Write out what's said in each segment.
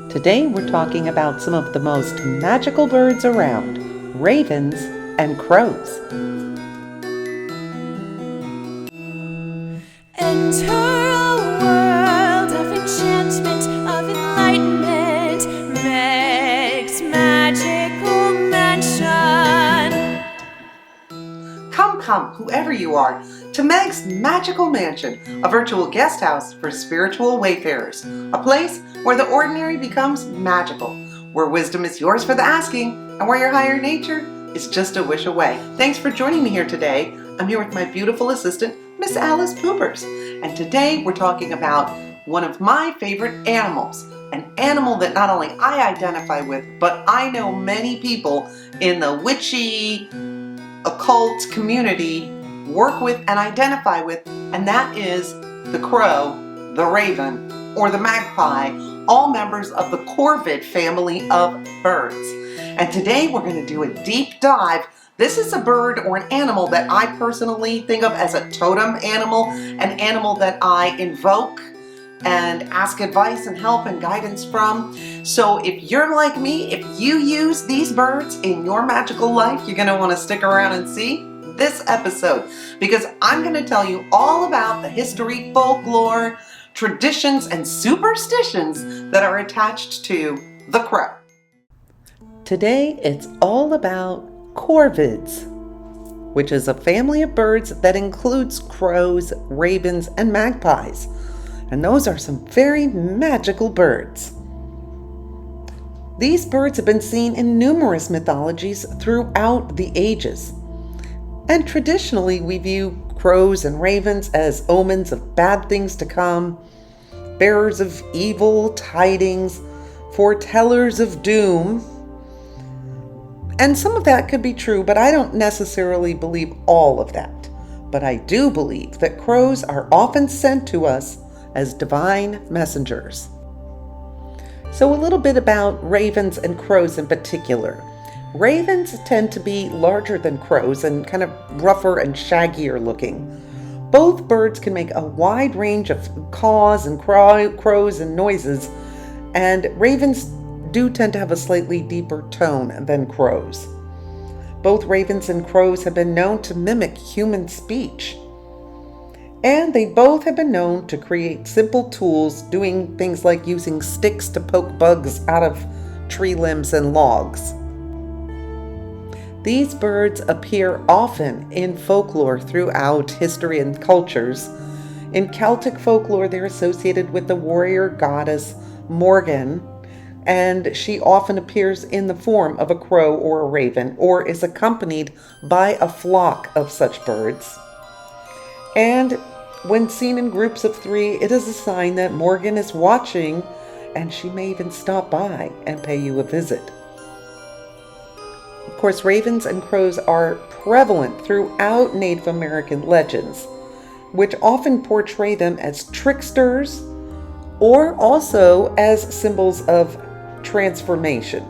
Today we're talking about some of the most magical birds around, ravens and crows. Enter a world of enchantment, of enlightenment, Meg's magical mansion. Come, whoever you are, to Meg's Magical Mansion, a virtual guest house for spiritual wayfarers, a place where the ordinary becomes magical, where wisdom is yours for the asking, and where your higher nature is just a wish away. Thanks for joining me here today. I'm here with my beautiful assistant, Miss Alice Poopers, and today we're talking about one of my favorite animals, an animal that not only I identify with, but I know many people in the witchy, occult community work with and identify with, and that is the crow, the raven, or the magpie, all members of the Corvid family of birds. And today we're going to do a deep dive. This is a bird or an animal that I personally think of as a totem animal, an animal that I invoke and ask advice and help and guidance from. So if you're like me, if you use these birds in your magical life, you're going to want to stick around and see this episode, because I'm going to tell you all about the history, folklore, traditions, and superstitions that are attached to the crow. Today it's all about corvids, which is a family of birds that includes crows, ravens, and magpies. And those are some very magical birds. These birds have been seen in numerous mythologies throughout the ages. And traditionally, we view crows and ravens as omens of bad things to come, bearers of evil tidings, foretellers of doom. And some of that could be true, but I don't necessarily believe all of that. But I do believe that crows are often sent to us as divine messengers. So a little bit about ravens and crows in particular. Ravens tend to be larger than crows and kind of rougher and shaggier looking. Both birds can make a wide range of caws and crows and noises, and ravens do tend to have a slightly deeper tone than crows. Both ravens and crows have been known to mimic human speech. And they both have been known to create simple tools, doing things like using sticks to poke bugs out of tree limbs and logs. These birds appear often in folklore throughout history and cultures. In Celtic folklore, they're associated with the warrior goddess Morgan, and she often appears in the form of a crow or a raven, or is accompanied by a flock of such birds. And when seen in groups of 3, it is a sign that Morgan is watching, and she may even stop by and pay you a visit. Of course, ravens and crows are prevalent throughout Native American legends, which often portray them as tricksters or also as symbols of transformation.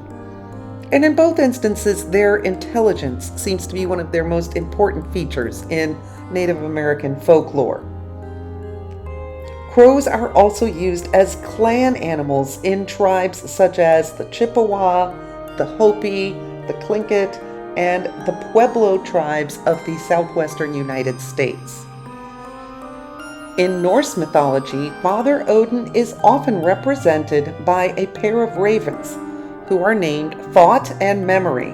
And in both instances, their intelligence seems to be one of their most important features in Native American folklore. Crows are also used as clan animals in tribes such as the Chippewa, the Hopi, the Tlingit, and the Pueblo tribes of the southwestern United States. In Norse mythology, Father Odin is often represented by a pair of ravens who are named Thought and Memory.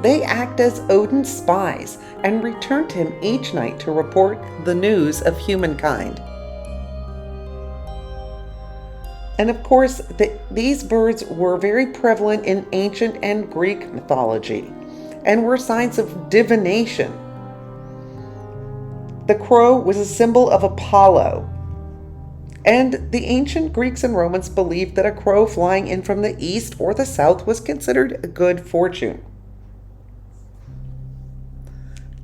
They act as Odin's spies and return to him each night to report the news of humankind. And of course, these birds were very prevalent in ancient and Greek mythology and were signs of divination. The crow was a symbol of Apollo, and the ancient Greeks and Romans believed that a crow flying in from the east or the south was considered a good fortune.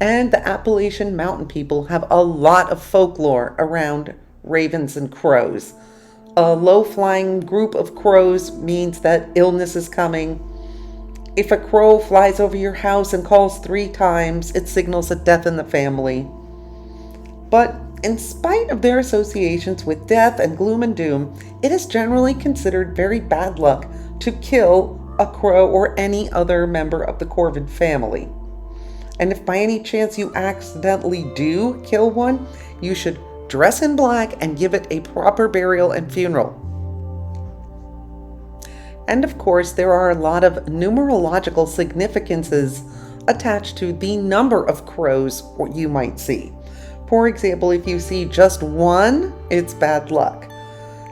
And the Appalachian Mountain people have a lot of folklore around ravens and crows. A low-flying group of crows means that illness is coming. If a crow flies over your house and calls 3 times, it signals a death in the family. But in spite of their associations with death and gloom and doom, it is generally considered very bad luck to kill a crow or any other member of the Corvid family. And if by any chance you accidentally do kill one, you should dress in black and give it a proper burial and funeral. And of course, there are a lot of numerological significances attached to the number of crows you might see. For example, if you see just one, it's bad luck.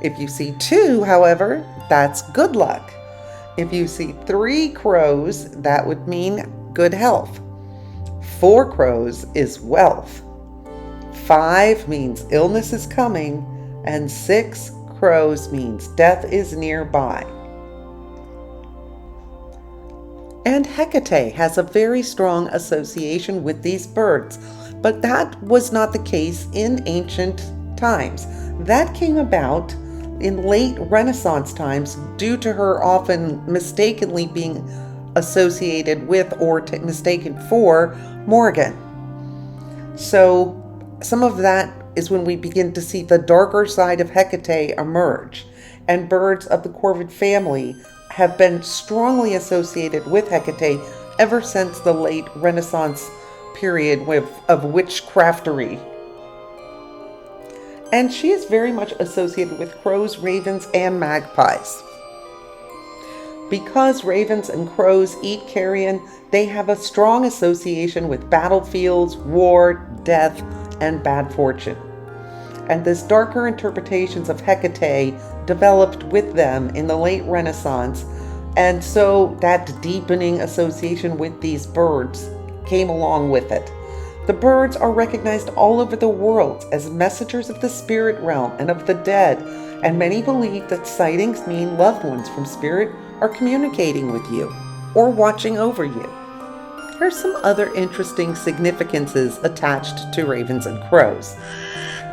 If you see two, however, that's good luck. If you see 3 crows, that would mean good health. 4 crows is wealth. 5 means illness is coming, and 6 crows means death is nearby. And Hecate has a very strong association with these birds, but that was not the case in ancient times. That came about in late Renaissance times due to her often mistakenly being associated with or mistaken for Morgan. So some of that is when we begin to see the darker side of Hecate emerge, and birds of the Corvid family have been strongly associated with Hecate ever since the late Renaissance period of witchcraftery. And she is very much associated with crows, ravens, and magpies. Because ravens and crows eat carrion, they have a strong association with battlefields, war, death, and bad fortune. And this darker interpretations of Hecate developed with them in the late Renaissance, and so that deepening association with these birds came along with it. The birds are recognized all over the world as messengers of the spirit realm and of the dead, and many believe that sightings mean loved ones from spirit are communicating with you or watching over you. Here's some other interesting significances attached to ravens and crows.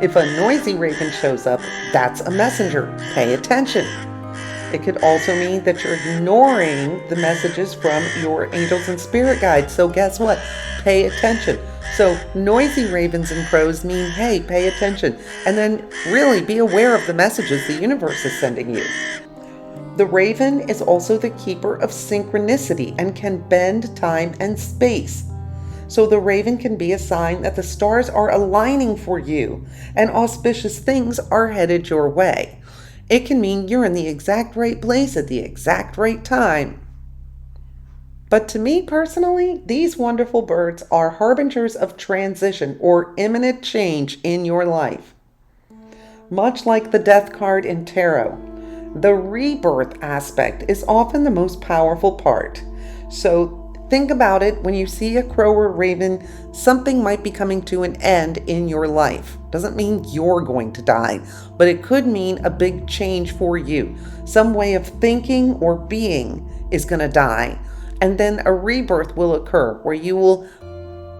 If a noisy raven shows up, that's a messenger. Pay attention. It could also mean that you're ignoring the messages from your angels and spirit guides. So guess what? Pay attention. So noisy ravens and crows mean, hey, pay attention. And then really be aware of the messages the universe is sending you. The raven is also the keeper of synchronicity and can bend time and space. So the raven can be a sign that the stars are aligning for you and auspicious things are headed your way. It can mean you're in the exact right place at the exact right time. But to me personally, these wonderful birds are harbingers of transition or imminent change in your life. Much like the death card in tarot, the rebirth aspect is often the most powerful part. So think about it, when you see a crow or raven, something might be coming to an end in your life. Doesn't mean you're going to die, but it could mean a big change for you. Some way of thinking or being is going to die, and then a rebirth will occur where you will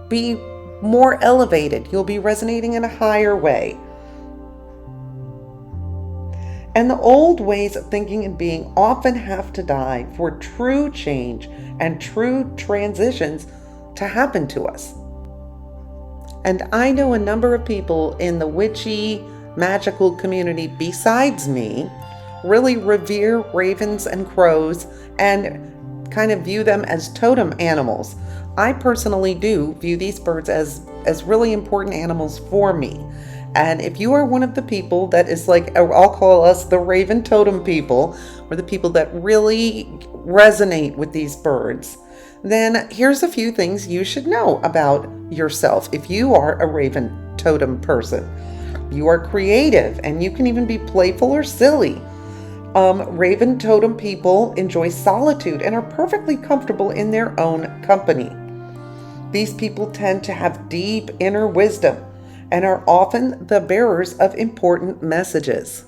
be more elevated. You'll be resonating in a higher way. And the old ways of thinking and being often have to die for true change and true transitions to happen to us. And I know a number of people in the witchy, magical community besides me really revere ravens and crows and kind of view them as totem animals. I personally do view these birds as really important animals for me. And if you are one of the people that is like, I'll call us the raven totem people, or the people that really resonate with these birds, then here's a few things you should know about yourself if you are a raven totem person. You are creative and you can even be playful or silly. Raven totem people enjoy solitude and are perfectly comfortable in their own company. These people tend to have deep inner wisdom and are often the bearers of important messages.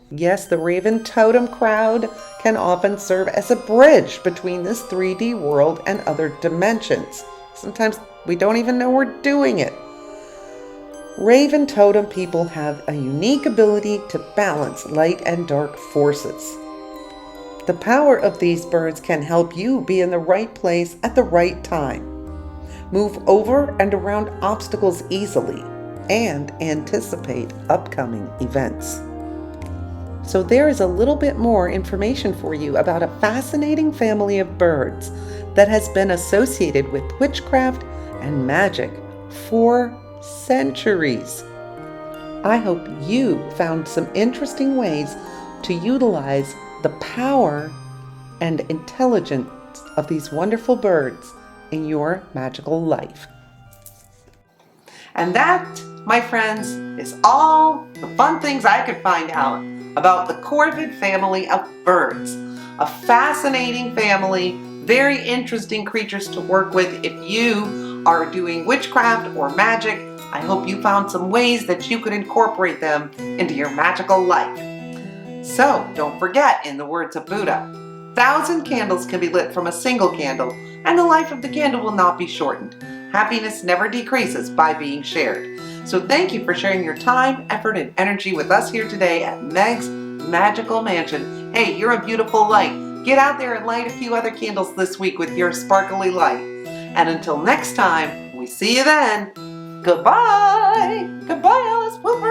Yes, the raven totem crowd can often serve as a bridge between this 3D world and other dimensions. Sometimes we don't even know we're doing it. Raven totem people have a unique ability to balance light and dark forces. The power of these birds can help you be in the right place at the right time, move over and around obstacles easily, and anticipate upcoming events. So there is a little bit more information for you about a fascinating family of birds that has been associated with witchcraft and magic for centuries. I hope you found some interesting ways to utilize the power and intelligence of these wonderful birds in your magical life. And that, my friends, is all the fun things I could find out about the Corvid family of birds. A fascinating family, very interesting creatures to work with if you are doing witchcraft or magic. I hope you found some ways that you could incorporate them into your magical life. So don't forget, in the words of Buddha, 1,000 candles can be lit from a single candle, and the life of the candle will not be shortened. Happiness never decreases by being shared. So thank you for sharing your time, effort, and energy with us here today at Meg's Magical Mansion. Hey, you're a beautiful light. Get out there and light a few other candles this week with your sparkly light. And until next time, we see you then. Goodbye. Goodbye, Alice. Whoop.